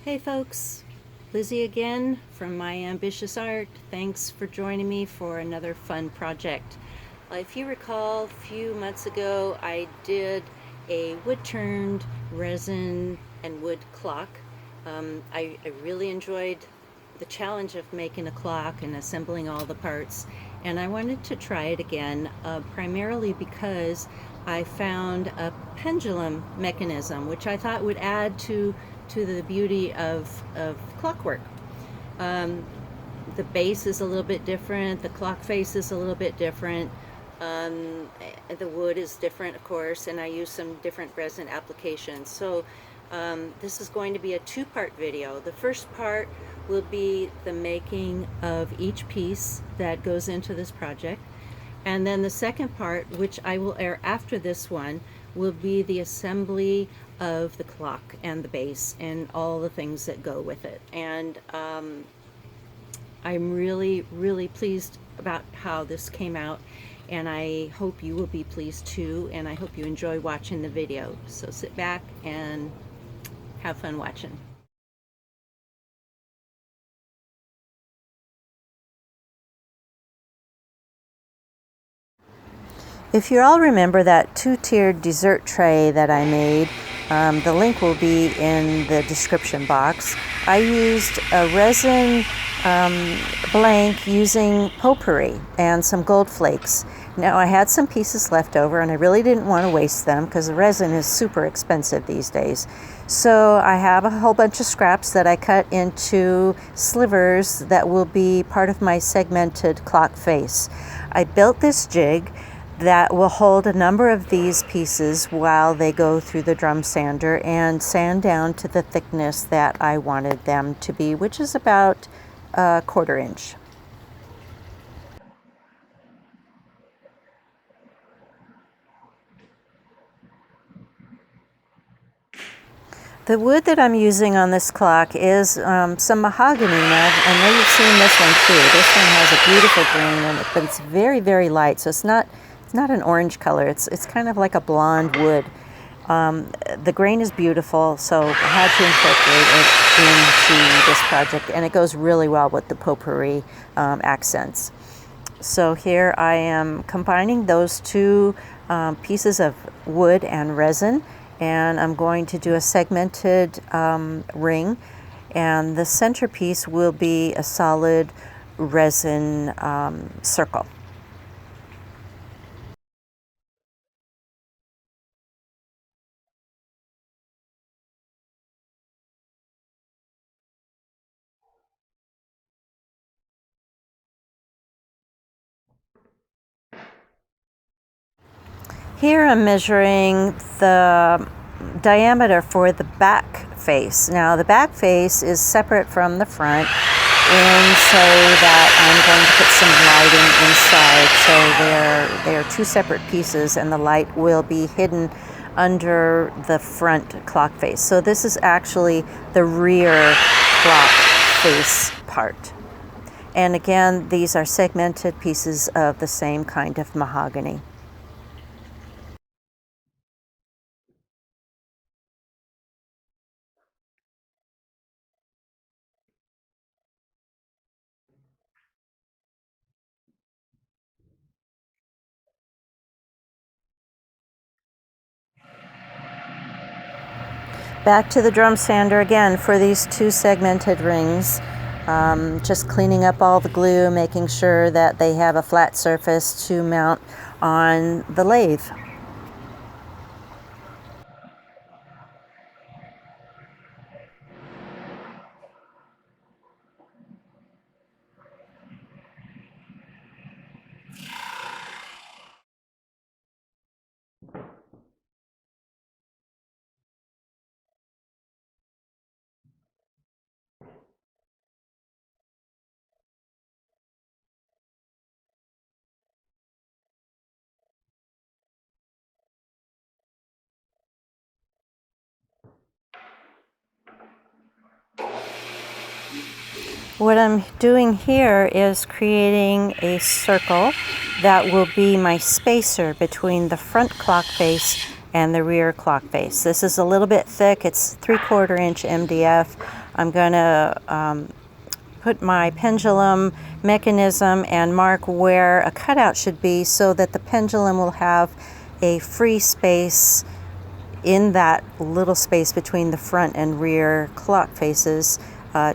Hey folks, Lizzie again from My Ambitious Art. Thanks for joining me for another fun project. If you recall, a few months ago I did a wood-turned resin and wood clock. I really enjoyed the challenge of making a clock and assembling all the parts, and I wanted to try it again, primarily because I found a pendulum mechanism which I thought would add to the beauty of clockwork. The base is a little bit different, the clock face is a little bit different, the wood is different, of course, and I use some different resin applications. So this is going to be a two-part video. The first part will be the making of each piece that goes into this project, and then the second part, which I will air after this one, will be the assembly of the clock and the base and all the things that go with it. And I'm really pleased about how this came out, and I hope you will be pleased too, and I hope you enjoy watching the video. So sit back and have fun watching. If you all remember that two-tiered dessert tray that I made, the link will be in the description box. I used a resin blank using potpourri and some gold flakes. Now I had some pieces left over and I really didn't want to waste them because the resin is super expensive these days. So I have a whole bunch of scraps that I cut into slivers that will be part of my segmented clock face. I built this jig that will hold a number of these pieces while they go through the drum sander and sand down to the thickness that I wanted them to be, which is about a 1/4 inch. The wood that I'm using on this clock is some mahogany. Now, I know you've seen this one too. This one has a beautiful grain in it, but it's very light, so it's not an orange color. It's kind of like a blonde wood. The grain is beautiful, so I had to incorporate it into this project, and it goes really well with the potpourri accents. So here I am combining those two pieces of wood and resin, and I'm going to do a segmented ring, and the centerpiece will be a solid resin circle. Here I'm measuring the diameter for the back face. Now the back face is separate from the front, and so that I'm going to put some lighting inside. So they are two separate pieces, and the light will be hidden under the front clock face. So this is actually the rear clock face part. And again, these are segmented pieces of the same kind of mahogany. Back to the drum sander again for these two segmented rings. Just cleaning up all the glue, making sure that they have a flat surface to mount on the lathe. What I'm doing here is creating a circle that will be my spacer between the front clock face and the rear clock face. This is a little bit thick. It's 3/4 inch MDF. I'm going to put my pendulum mechanism and mark where a cutout should be so that the pendulum will have a free space in that little space between the front and rear clock faces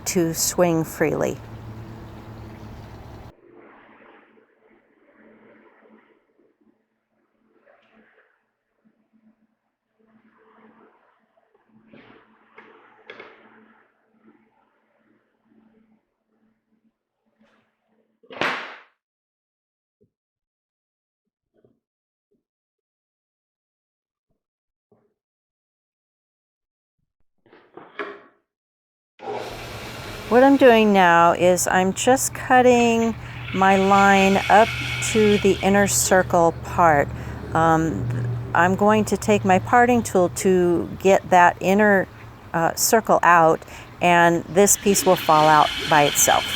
to swing freely. What I'm doing now is I'm just cutting my line up to the inner circle part. I'm going to take my parting tool to get that inner circle out, and this piece will fall out by itself.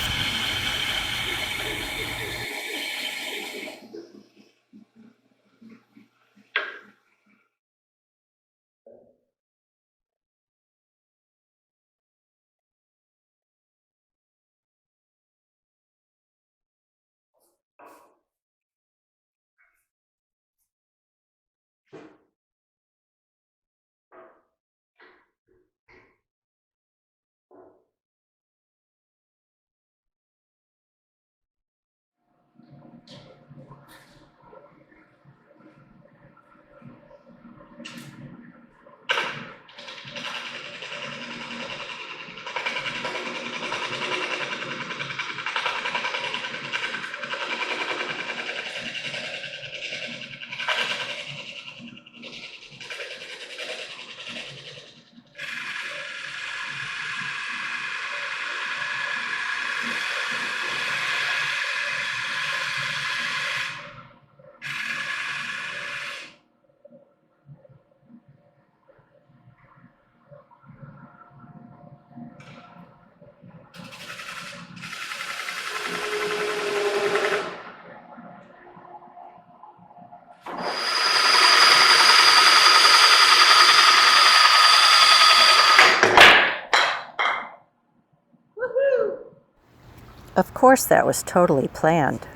Of course, that was totally planned.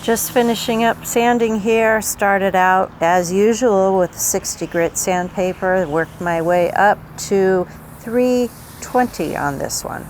Just finishing up sanding here. Started out as usual with 60 grit sandpaper, worked my way up to 320 on this one.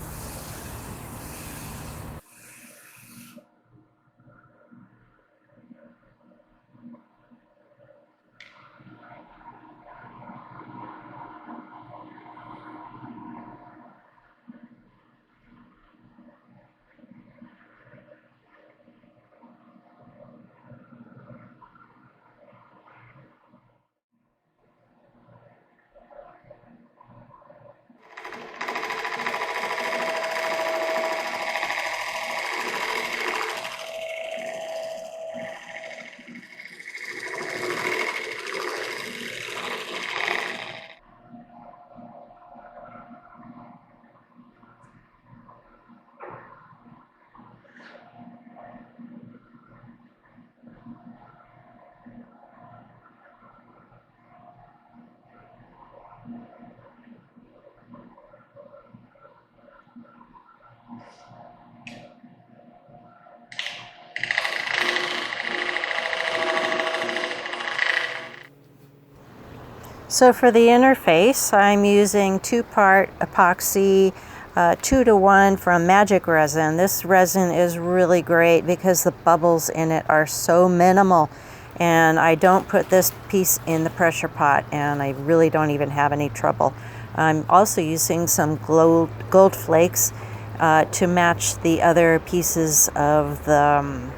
So for the interface, I'm using 2-part epoxy 2-to-1 from Magic Resin. This resin is really great because the bubbles in it are so minimal, and I don't put this piece in the pressure pot, and I really don't even have any trouble. I'm also using some gold flakes to match the other pieces of the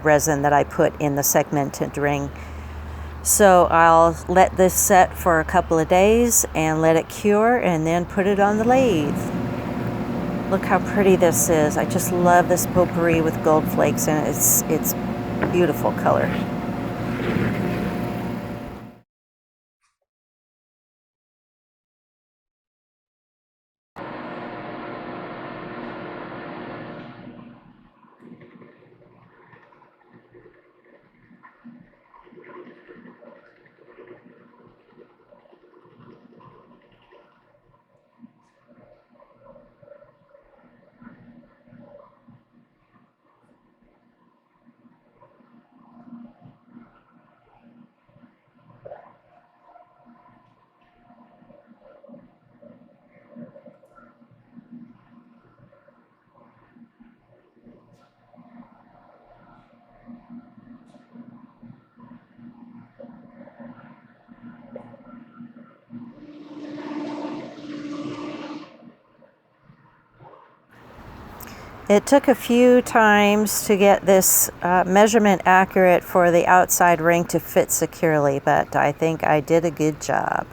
resin that I put in the segmented ring. So I'll let this set for a couple of days and let it cure and then put it on the lathe. Look how pretty this is. I just love this potpourri with gold flakes, and it's beautiful color. It took a few times to get this measurement accurate for the outside ring to fit securely, but I think I did a good job.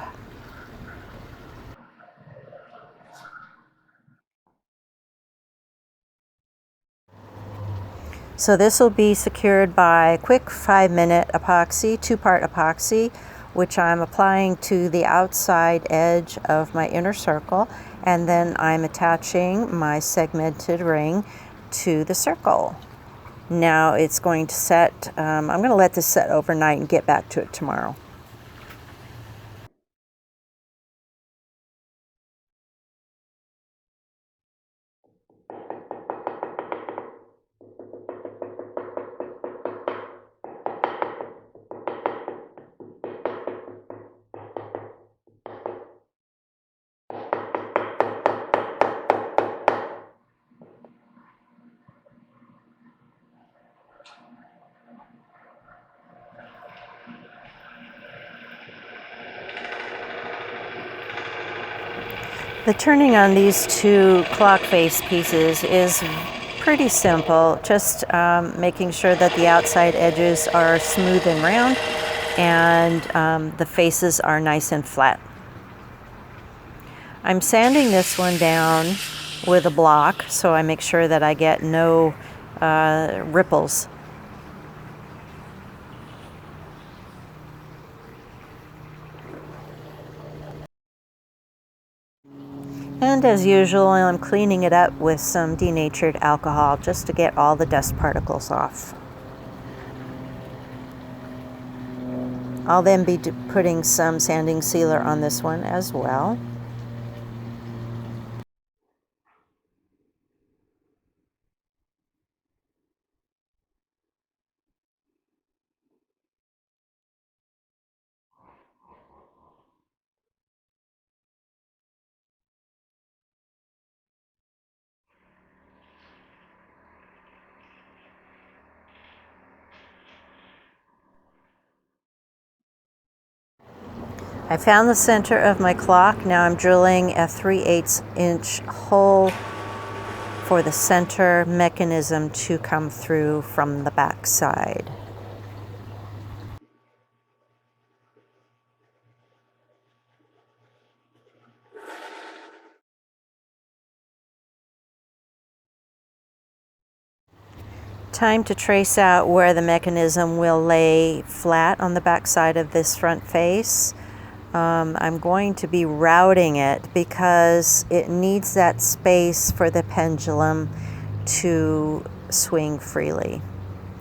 So this will be secured by quick 5-minute epoxy, 2-part epoxy, which I'm applying to the outside edge of my inner circle, and then I'm attaching my segmented ring to the circle. Now it's going to set, I'm going to let this set overnight and get back to it tomorrow. The turning on these two clock face pieces is pretty simple, just making sure that the outside edges are smooth and round and the faces are nice and flat. I'm sanding this one down with a block so I make sure that I get no ripples. And as usual, I'm cleaning it up with some denatured alcohol just to get all the dust particles off. I'll then be putting some sanding sealer on this one as well. I found the center of my clock. Now I'm drilling a 3/8 inch hole for the center mechanism to come through from the back side. Time to trace out where the mechanism will lay flat on the back side of this front face. I'm going to be routing it because it needs that space for the pendulum to swing freely.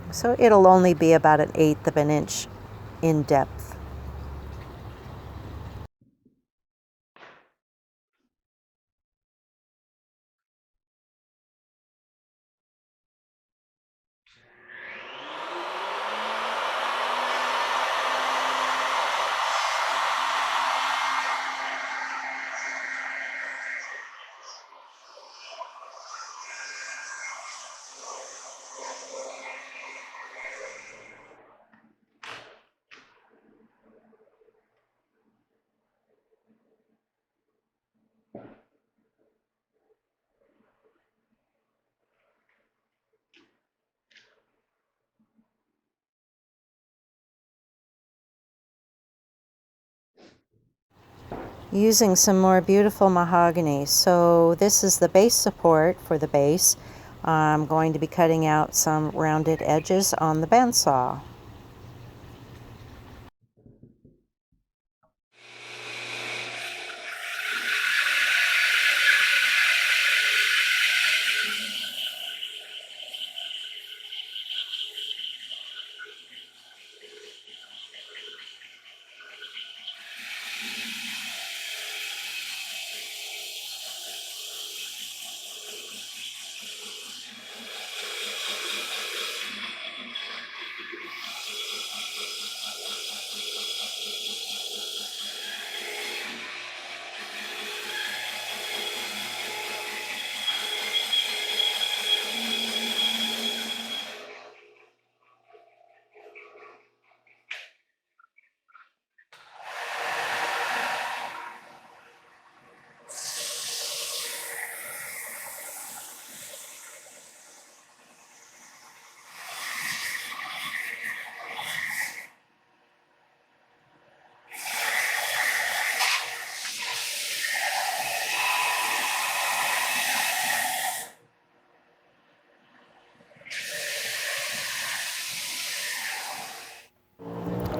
So it'll only be about 1/8 of an inch in depth. using some more beautiful mahogany. So this is the base support for the base. I'm going to be cutting out some rounded edges on the bandsaw.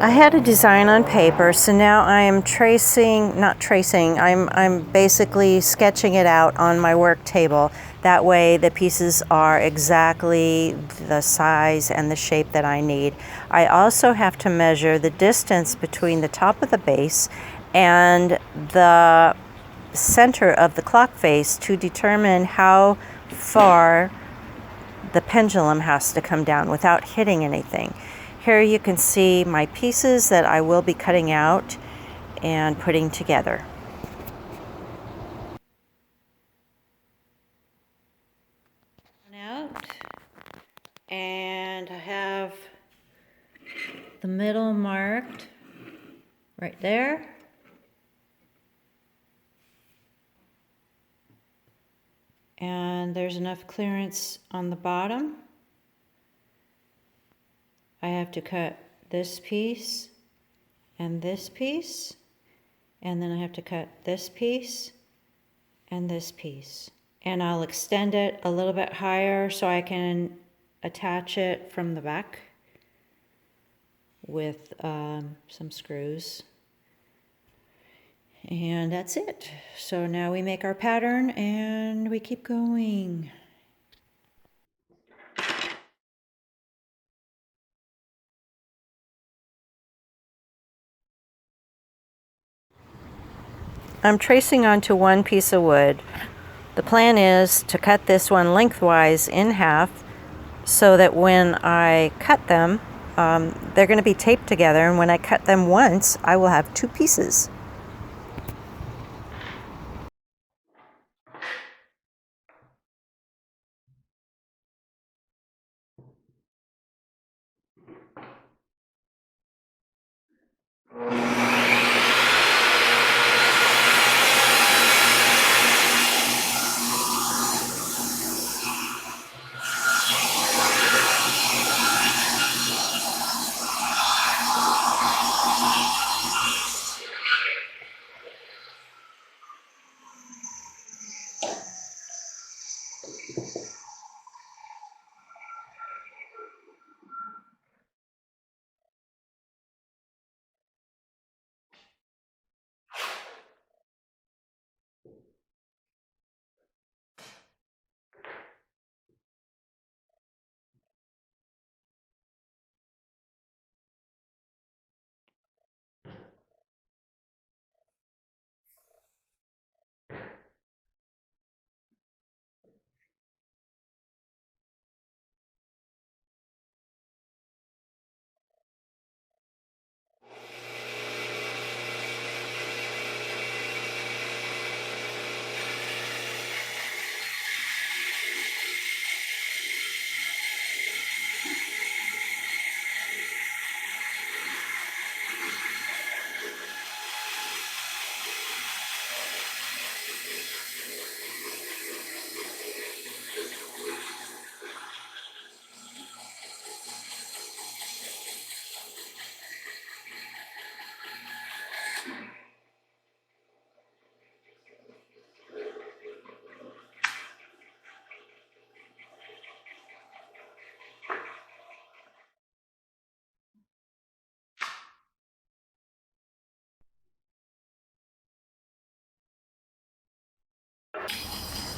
I had a design on paper, so now I am I'm basically sketching it out on my work table. That way the pieces are exactly the size and the shape that I need. I also have to measure the distance between the top of the base and the center of the clock face to determine how far the pendulum has to come down without hitting anything. Here you can see my pieces that I will be cutting out and putting together. Out, and I have the middle marked right there. And there's enough clearance on the bottom. I have to cut this piece and this piece, and then I have to cut this piece and this piece. And I'll extend it a little bit higher so I can attach it from the back with some screws. And that's it. So now we make our pattern and we keep going. I'm tracing onto one piece of wood. The plan is to cut this one lengthwise in half so that when I cut them, they're going to be taped together, and when I cut them once, I will have two pieces.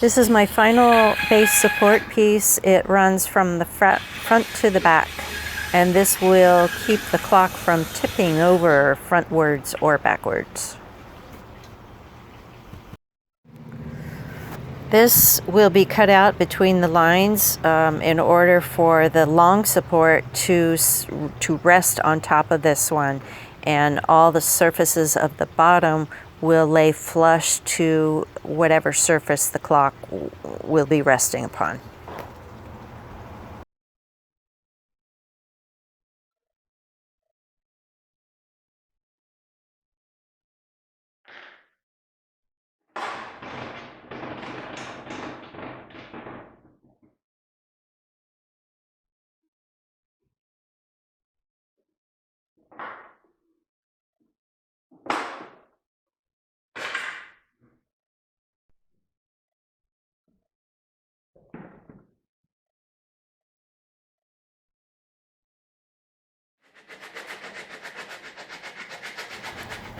This is my final base support piece. It runs from the front to the back, and this will keep the clock from tipping over frontwards or backwards. This will be cut out between the lines in order for the long support to rest on top of this one, and all the surfaces of the bottom will lay flush to whatever surface the clock will be resting upon.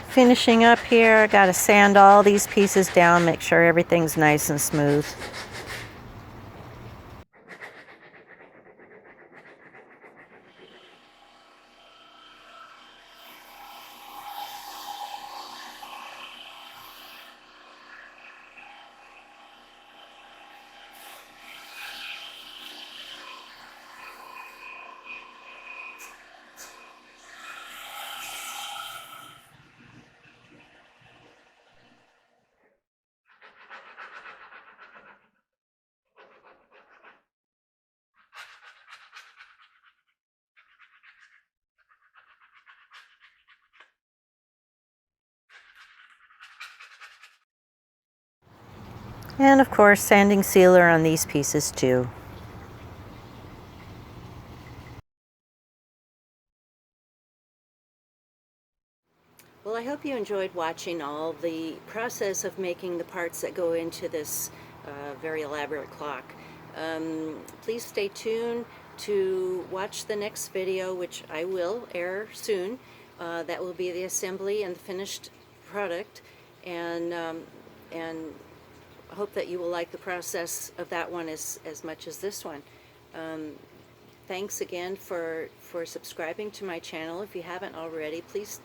Finishing up here, I gotta sand all these pieces down, make sure everything's nice and smooth. And of course, sanding sealer on these pieces too. Well, I hope you enjoyed watching all the process of making the parts that go into this very elaborate clock. Please stay tuned to watch the next video, which I will air soon. That will be the assembly and the finished product, and I hope that you will like the process of that one as much as this one. Thanks again for subscribing to my channel. If you haven't already, please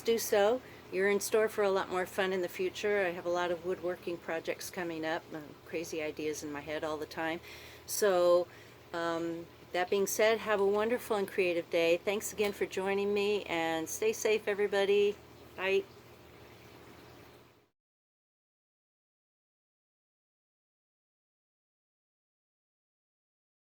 do so. You're in store for a lot more fun in the future. I have a lot of woodworking projects coming up, crazy ideas in my head all the time. So that being said, have a wonderful and creative day. Thanks again for joining me, and stay safe, everybody. Bye.